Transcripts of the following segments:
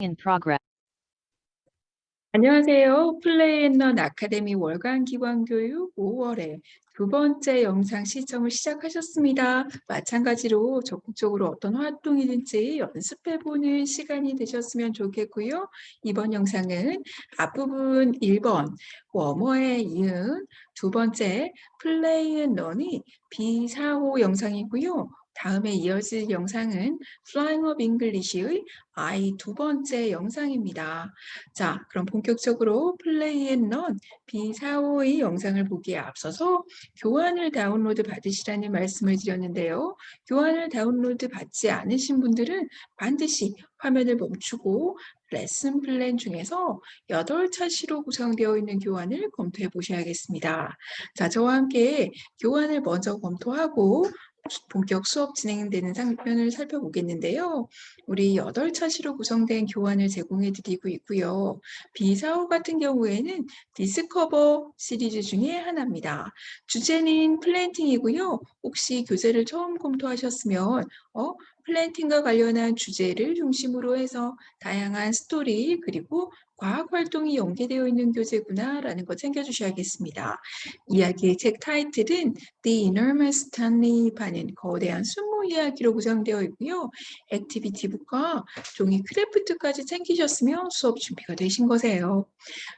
in progress. 안녕하세요. 플레이앤런 아카데미 월간 기반교육 5월에 두 번째 영상 시청을 시작하셨습니다. 마찬가지로 적극적으로 어떤 활동이든지 연습해보는 시간이 되셨으면 좋겠고요. 이번 영상은 앞부분 1번 워머에 이은 두 번째 플레이앤런이 비사호 영상이고요. 다음에 이어질 영상은 Flying of English의 I 두 번째 영상입니다. 자, 그럼 본격적으로 플레이 앤 런 B45의 영상을 보기에 앞서서 교환을 다운로드 받으시라는 말씀을 드렸는데요. 교환을 다운로드 받지 않으신 분들은 반드시 화면을 멈추고 레슨 플랜 중에서 8차시로 구성되어 있는 교환을 검토해 보셔야겠습니다. 자, 저와 함께 교환을 먼저 검토하고 본격 수업 진행되는 장면을 살펴보겠는데요. 우리 8차시로 구성된 교환을 제공해 드리고 있고요. B45 같은 경우에는 디스커버 시리즈 중에 하나입니다. 주제는 플랜팅이고요. 혹시 교재를 처음 검토하셨으면 플랜팅과 관련한 주제를 중심으로 해서 다양한 스토리 그리고 과학 활동이 연계되어 있는 교재구나 라는 거 챙겨주셔야겠습니다. 이야기의 책 타이틀은 The Enormous Stanley 반은 거대한 순모 이야기로 구성되어 있고요. 액티비티북과 종이 크래프트까지 챙기셨으면 수업 준비가 되신 거세요.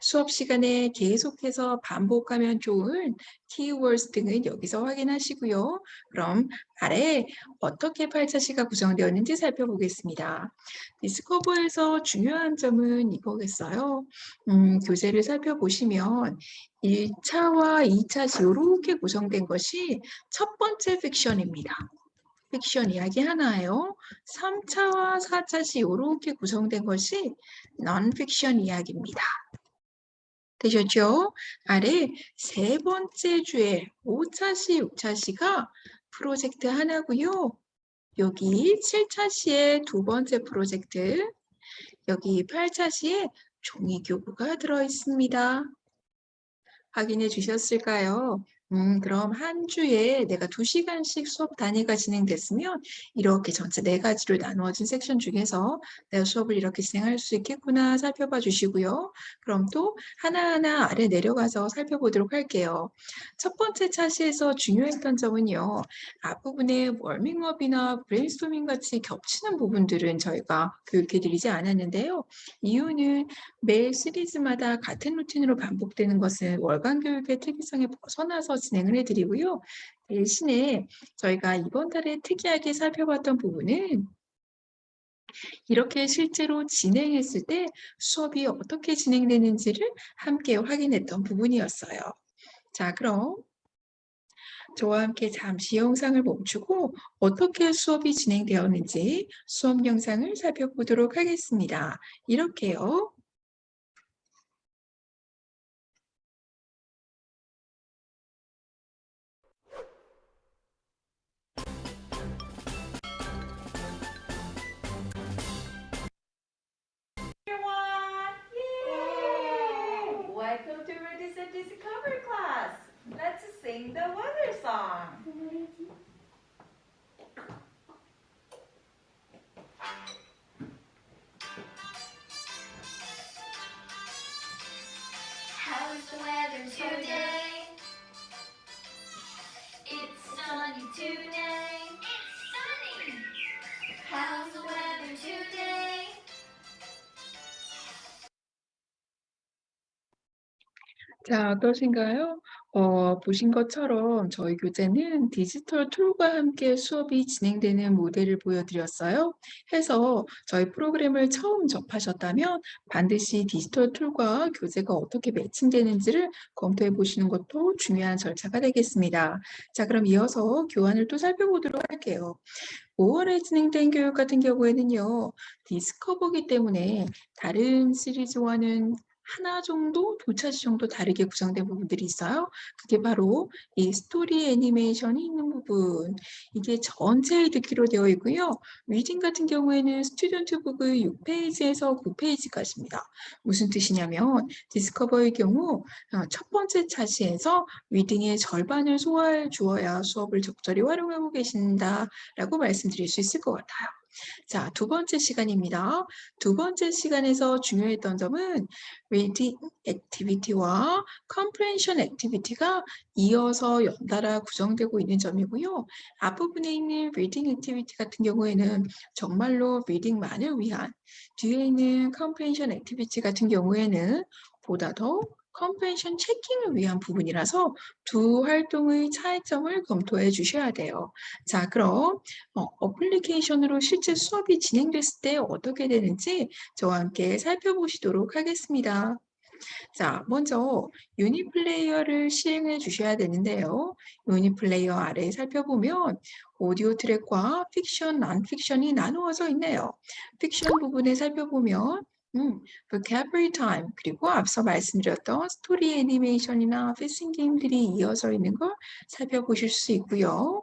수업 시간에 계속해서 반복하면 좋은 키워드 등은 여기서 확인하시고요. 그럼 아래 어떻게 8차시가 구성되었는지 살펴보겠습니다. 디스커버에서 중요한 점은 이거겠어요. 교재를 살펴보시면 1차와 2차시 이렇게 구성된 것이 첫 번째 픽션입니다. 픽션 이야기 하나예요. 3차와 4차시 이렇게 구성된 것이 non-픽션 이야기입니다. 되셨죠? 아래 세 번째 주에 5차시, 6차시가 프로젝트 하나고요. 여기 7차시에 두 번째 프로젝트, 여기 8차시에 종이교구가 들어있습니다. 확인해 주셨을까요? 그럼 한 주에 내가 2시간씩 수업 단위가 진행됐으면 이렇게 전체 4가지로 나누어진 섹션 중에서 내가 수업을 이렇게 진행할 수 있겠구나 살펴봐 주시고요. 그럼 또 하나하나 아래 내려가서 살펴보도록 할게요. 첫 번째 차시에서 중요했던 점은요. 앞부분에 워밍업이나 브레인스토밍 같이 겹치는 부분들은 저희가 교육해 드리지 않았는데요. 이유는 매일 시리즈마다 같은 루틴으로 반복되는 것은 월간 교육의 특이성에 벗어나서 진행을 해드리고요. 대신에 저희가 이번 달에 특이하게 살펴봤던 부분은 이렇게 실제로 진행했을 때 수업이 어떻게 진행되는지를 함께 확인했던 부분이었어요. 자, 그럼 저와 함께 잠시 영상을 멈추고 어떻게 수업이 진행되었는지 수업 영상을 살펴보도록 하겠습니다. 이렇게요. Welcome to Ready Set Discover class. Let's sing the weather song. How's the weather today? It's sunny today. It's sunny. How's the weather today? 자, 어떠신가요? 보신 것처럼 저희 교재는 디지털 툴과 함께 수업이 진행되는 모델을 보여드렸어요. 해서 저희 프로그램을 처음 접하셨다면 반드시 디지털 툴과 교재가 어떻게 매칭되는지를 검토해 보시는 것도 중요한 절차가 되겠습니다. 자, 그럼 이어서 교환을 또 살펴보도록 할게요. 5월에 진행된 교육 같은 경우에는요, 디스커버기 때문에 다른 시리즈와는 하나 정도, 2차시 정도 다르게 구성된 부분들이 있어요. 그게 바로 이 스토리 애니메이션이 있는 부분. 이게 전체에 듣기로 되어 있고요. 리딩 같은 경우에는 스튜던트 북의 6페이지에서 9페이지까지입니다. 무슨 뜻이냐면 디스커버의 경우 첫 번째 차시에서 리딩의 절반을 소화해 주어야 수업을 적절히 활용하고 계신다라고 말씀드릴 수 있을 것 같아요. 자, 두 번째 시간입니다. 두 번째 시간에서 중요했던 점은 reading activity와 comprehension activity가 이어서 연달아 구성되고 있는 점이고요. 앞부분에 있는 reading activity 같은 경우에는 정말로 reading만을 위한, 뒤에 있는 comprehension activity 같은 경우에는 보다 더 comprehension 체킹을 위한 부분이라서 두 활동의 차이점을 검토해 주셔야 돼요. 자, 그럼 어플리케이션으로 실제 수업이 진행됐을 때 어떻게 되는지 저와 함께 살펴보시도록 하겠습니다. 자, 먼저 유니플레이어를 시행해 주셔야 되는데요. 유니플레이어 아래 살펴보면 오디오 트랙과 픽션, 난픽션이 나누어져 있네요. 픽션 부분에 살펴보면 vocabulary time, 그리고 앞서 말씀드렸던 스토리 애니메이션이나 패싱 게임들이 이어져 있는 걸 살펴보실 수 있고요.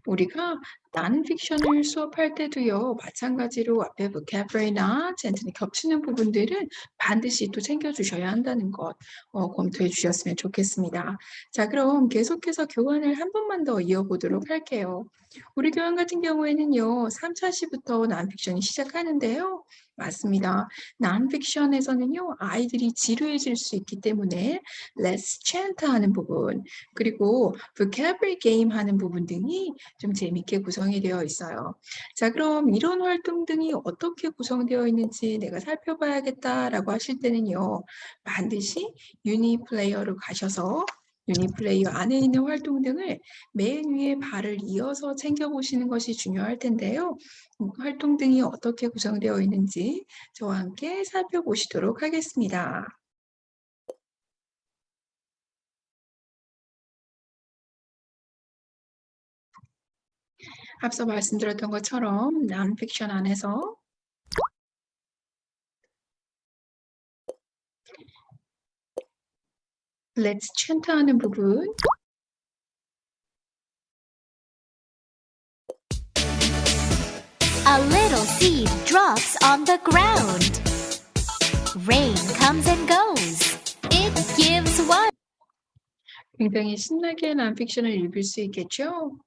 우리가 난픽션을 수업할 때도요, 마찬가지로 앞에 vocabulary나 젠틀이 겹치는 부분들은 반드시 또 챙겨주셔야 한다는 것 검토해 주셨으면 좋겠습니다. 자, 그럼 계속해서 교환을 한 번만 더 이어보도록 할게요. 우리 교환 같은 경우에는요, 3차 시부터 난픽션이 시작하는데요. 맞습니다. 난픽션에서는요, 아이들이 지루해질 수 있기 때문에 let's chant 하는 부분, 그리고 vocabulary game 하는 부분 등이 좀 재밌게 구성이 되어 있어요. 자, 그럼 이런 활동 등이 어떻게 구성되어 있는지 내가 살펴봐야겠다라고 하실 때는요, 반드시 유니플레이어로 가셔서 유니플레이어 안에 있는 활동 등을 맨 위에 발을 이어서 챙겨보시는 것이 중요할 텐데요. 활동 등이 어떻게 구성되어 있는지 저와 함께 살펴보시도록 하겠습니다. 앞서 말씀드렸던 것처럼 non-fiction 안에서 let's chant 하는 부분, A little seed drops on the ground. Rain comes and goes. It gives one. 굉장히 신나게 non-fiction을 읽을 수 있겠죠?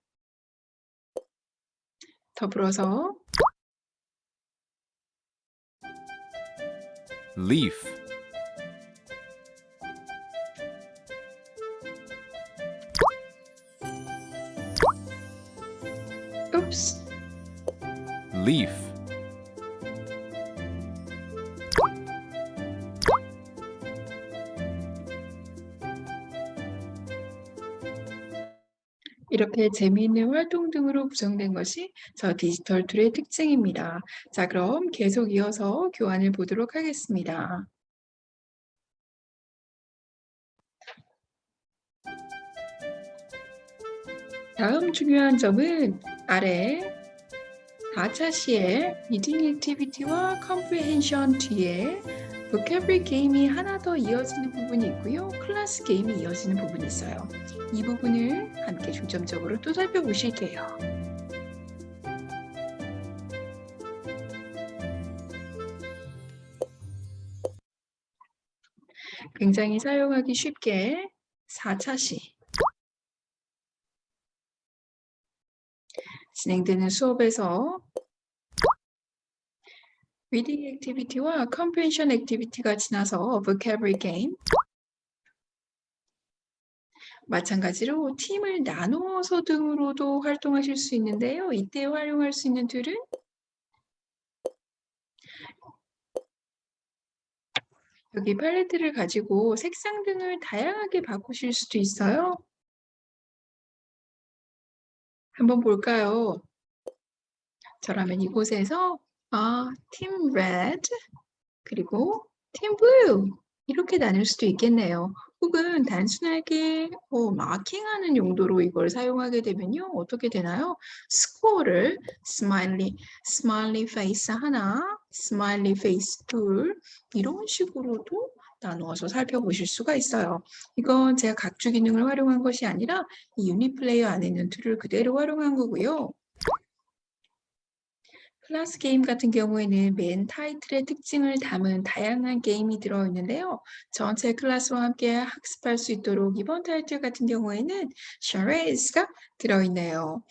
더불어서 leaf, oops, leaf, 이렇게 재미있는 활동 등으로 구성된 것이 저 디지털 툴의 특징입니다. 자, 그럼 계속 이어서 교환을 보도록 하겠습니다. 다음 중요한 점은 아래 4차 시에 리딩 액티비티와 컴프리헨션 뒤에 vocabulary 게임이 하나 더 이어지는 부분이 있고요. 클래스 게임이 이어지는 부분이 있어요. 이 부분을 함께 중점적으로 또 살펴보실게요. 굉장히 사용하기 쉽게 4차 시 진행되는 수업에서 리딩 액티비티와 컴프리헨션 액티비티가 지나서 vocabulary 게임, 마찬가지로 팀을 나누어서 등으로도 활동하실 수 있는데요. 이때 활용할 수 있는 툴은 여기 팔레트를 가지고 색상 등을 다양하게 바꾸실 수도 있어요. 한번 볼까요? 저라면 이곳에서 팀 레드 그리고 팀 블루 이렇게 나눌 수도 있겠네요. 혹은 단순하게 마킹하는 용도로 이걸 사용하게 되면요. 어떻게 되나요? 스코어를 스마일리 페이스 하나, 스마일리 페이스 둘 이런 식으로도 나누어서 살펴보실 수가 있어요. 이건 제가 각주 기능을 활용한 것이 아니라 이 유니플레이어 안에 있는 툴을 그대로 활용한 거고요. 클래스 게임 같은 경우에는 맨 타이틀의 특징을 담은 다양한 게임이 들어있는데요. 전체 클래스와 함께 학습할 수 있도록 이번 타이틀 같은 경우에는 charades 들어있네요.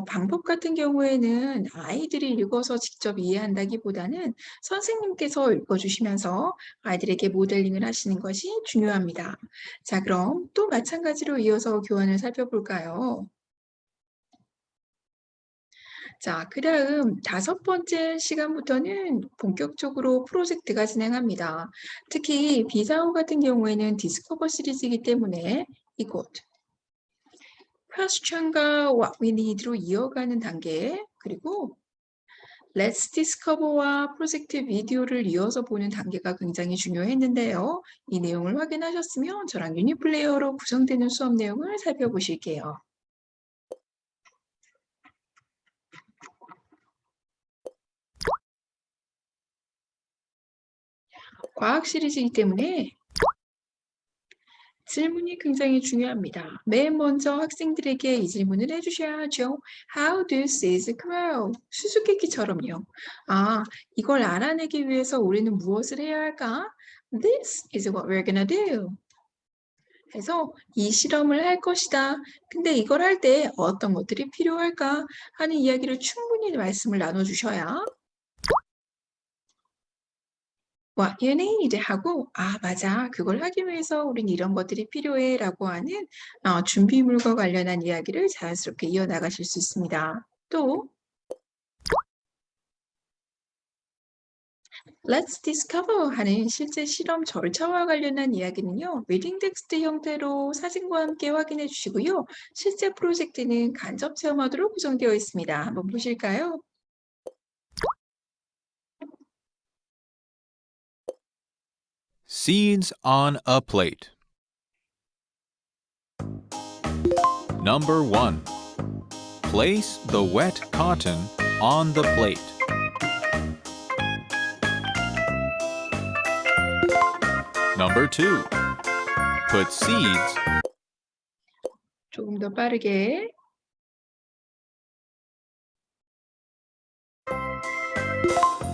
방법 같은 경우에는 아이들이 읽어서 직접 이해한다기보다는 선생님께서 읽어주시면서 아이들에게 모델링을 하시는 것이 중요합니다. 자, 그럼 또 마찬가지로 이어서 교환을 살펴볼까요? 자, 그다음 5번째 시간부터는 본격적으로 프로젝트가 진행합니다. 특히 비사오 같은 경우에는 디스커버 시리즈이기 때문에 이곳 question과 what we need로 이어가는 단계, 그리고 Let's Discover와 프로젝트 비디오를 이어서 보는 단계가 굉장히 중요했는데요. 이 내용을 확인하셨으면 저랑 유니플레이어로 구성되는 수업 내용을 살펴보실게요. 과학 시리즈이기 때문에 질문이 굉장히 중요합니다. 맨 먼저 학생들에게 이 질문을 해주셔야 하죠. How do seeds grow? 수수께끼처럼요. 아, 이걸 알아내기 위해서 우리는 무엇을 해야 할까? This is what we're gonna do. 그래서 이 실험을 할 것이다. 근데 이걸 할 때 어떤 것들이 필요할까 하는 이야기를 충분히 말씀을 나눠주셔야 What you need 하고 맞아. 그걸 하기 위해서 우린 이런 것들이 필요해 라고 하는 준비물과 관련한 이야기를 자연스럽게 이어나가실 수 있습니다. 또 Let's discover 하는 실제 실험 절차와 관련한 이야기는요. 리딩 텍스트 형태로 사진과 함께 확인해 주시고요. 실제 프로젝트는 간접 체험하도록 구성되어 있습니다. 한번 보실까요? Seeds on a plate. Number 1. Place the wet cotton on the plate. Number 2. Put seeds. 조금 더 빠르게.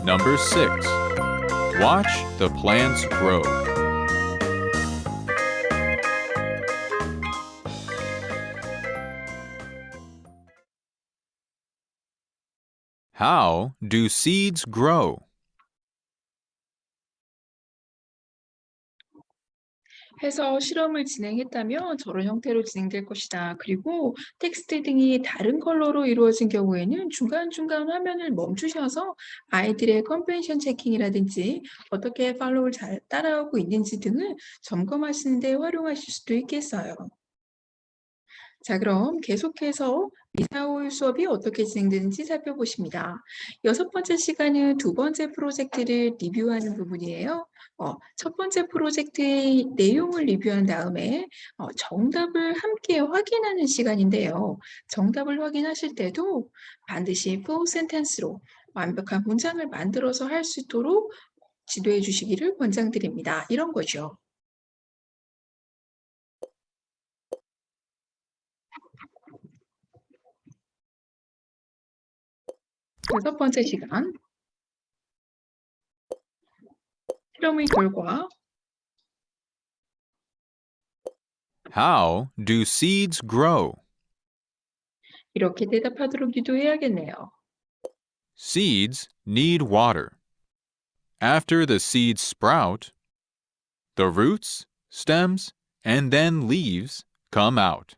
Number 6. Watch the plants grow. How do seeds grow? 해서 실험을 진행했다면 저런 형태로 진행될 것이다. 그리고 텍스트 등이 다른 컬러로 이루어진 경우에는 중간중간 화면을 멈추셔서 아이들의 컴프레hen션 체킹이라든지 어떻게 팔로우를 잘 따라오고 있는지 등을 점검하시는 데 활용하실 수도 있겠어요. 자, 그럼 계속해서 미사올 수업이 어떻게 진행되는지 살펴보십니다. 6번째 시간은 2번째 프로젝트를 리뷰하는 부분이에요. 첫 번째 프로젝트의 내용을 리뷰한 다음에 정답을 함께 확인하는 시간인데요. 정답을 확인하실 때도 반드시 full sentence로 완벽한 문장을 만들어서 할 수 있도록 지도해 주시기를 권장드립니다. 이런 거죠. 6번째 시간 실험의 결과 How do seeds grow? 이렇게 대답하도록 유도해야겠네요. Seeds need water. After the seeds sprout, the roots, stems, and then leaves come out.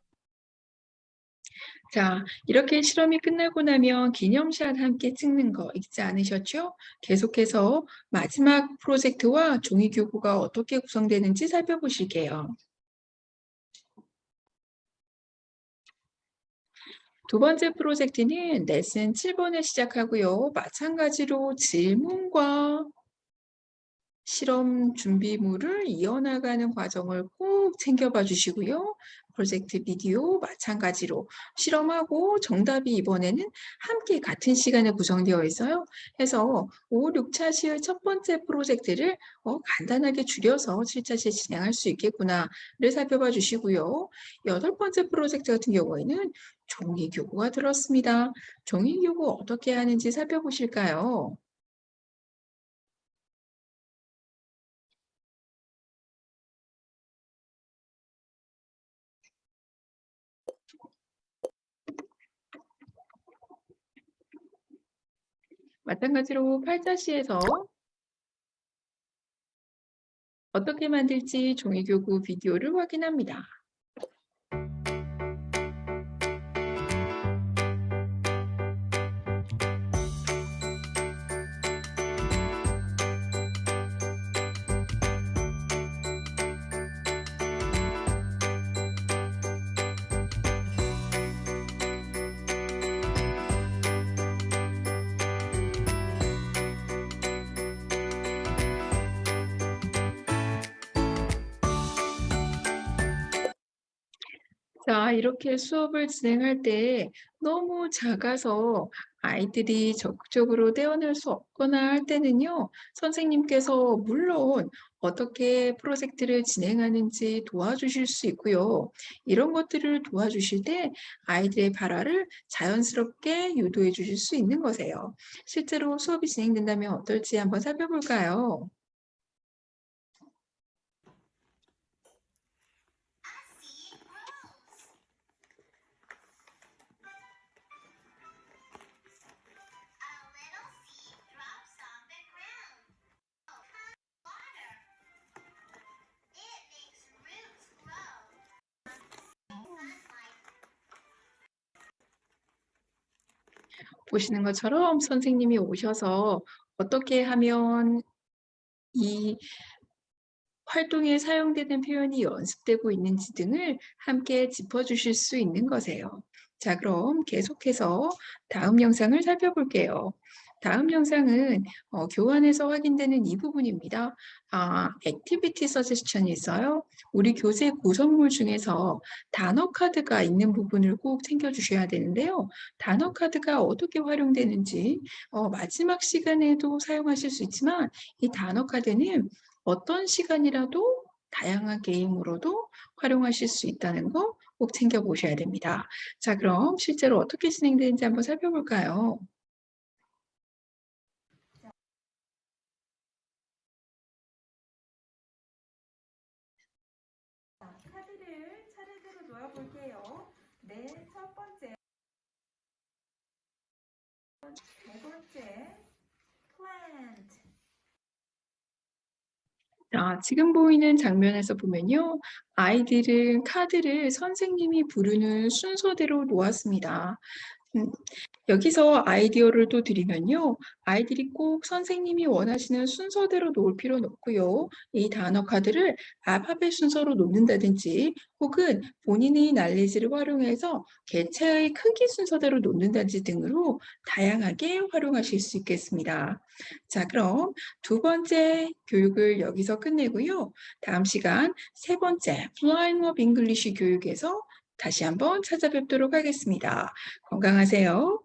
자, 이렇게 실험이 끝나고 나면 기념샷 함께 찍는 거 잊지 않으셨죠? 계속해서 마지막 프로젝트와 종이교구가 어떻게 구성되는지 살펴보실게요. 두 번째 프로젝트는 레슨 7번에 시작하고요. 마찬가지로 질문과 실험 준비물을 이어나가는 과정을 꼭 챙겨봐 주시고요. 프로젝트 비디오 마찬가지로 실험하고 정답이 이번에는 함께 같은 시간에 구성되어 있어요. 해서 5, 6차 시의 첫 번째 프로젝트를 간단하게 줄여서 7차 시에 진행할 수 있겠구나를 살펴봐 주시고요. 8번째 프로젝트 같은 경우에는 종이교구가 들었습니다. 종이교구 어떻게 하는지 살펴보실까요? 마찬가지로 8자시에서 어떻게 만들지 종이교구 비디오를 확인합니다. 자, 이렇게 수업을 진행할 때 너무 작아서 아이들이 적극적으로 떼어낼 수 없거나 할 때는요, 선생님께서 물론 어떻게 프로젝트를 진행하는지 도와주실 수 있고요. 이런 것들을 도와주실 때 아이들의 발화를 자연스럽게 유도해 주실 수 있는 거세요. 실제로 수업이 진행된다면 어떨지 한번 살펴볼까요? A little seed drops on the ground. Water. It makes roots grow. Sunlight. 보시는 것처럼 선생님이 오셔서 어떻게 하면 이 활동에 사용되는 표현이 연습되고 있는지 등을 함께 짚어주실 수 있는 거세요. 자, 그럼 계속해서 다음 영상을 살펴볼게요. 다음 영상은 교환에서 확인되는 이 부분입니다. 액티비티 서제스션이 있어요. 우리 교재 구성물 중에서 단어 카드가 있는 부분을 꼭 챙겨주셔야 되는데요. 단어 카드가 어떻게 활용되는지 마지막 시간에도 사용하실 수 있지만 이 단어 카드는 어떤 시간이라도 다양한 게임으로도 활용하실 수 있다는 거 꼭 챙겨보셔야 됩니다. 자, 그럼 실제로 어떻게 진행되는지 한번 살펴볼까요? 자, 카드를 차례대로 놓아볼게요. 네, 첫 번째, 세 번째, plant. 자, 지금 보이는 장면에서 보면요. 아이들은 카드를 선생님이 부르는 순서대로 놓았습니다. 여기서 아이디어를 또 드리면요. 아이들이 꼭 선생님이 원하시는 순서대로 놓을 필요는 없고요. 이 단어 카드를 알파벳 순서로 놓는다든지 혹은 본인의 날리지를 활용해서 개체의 크기 순서대로 놓는다든지 등으로 다양하게 활용하실 수 있겠습니다. 자, 그럼 두 번째 교육을 여기서 끝내고요. 다음 시간 세 번째 Flying of English 교육에서 다시 한번 찾아뵙도록 하겠습니다. 건강하세요.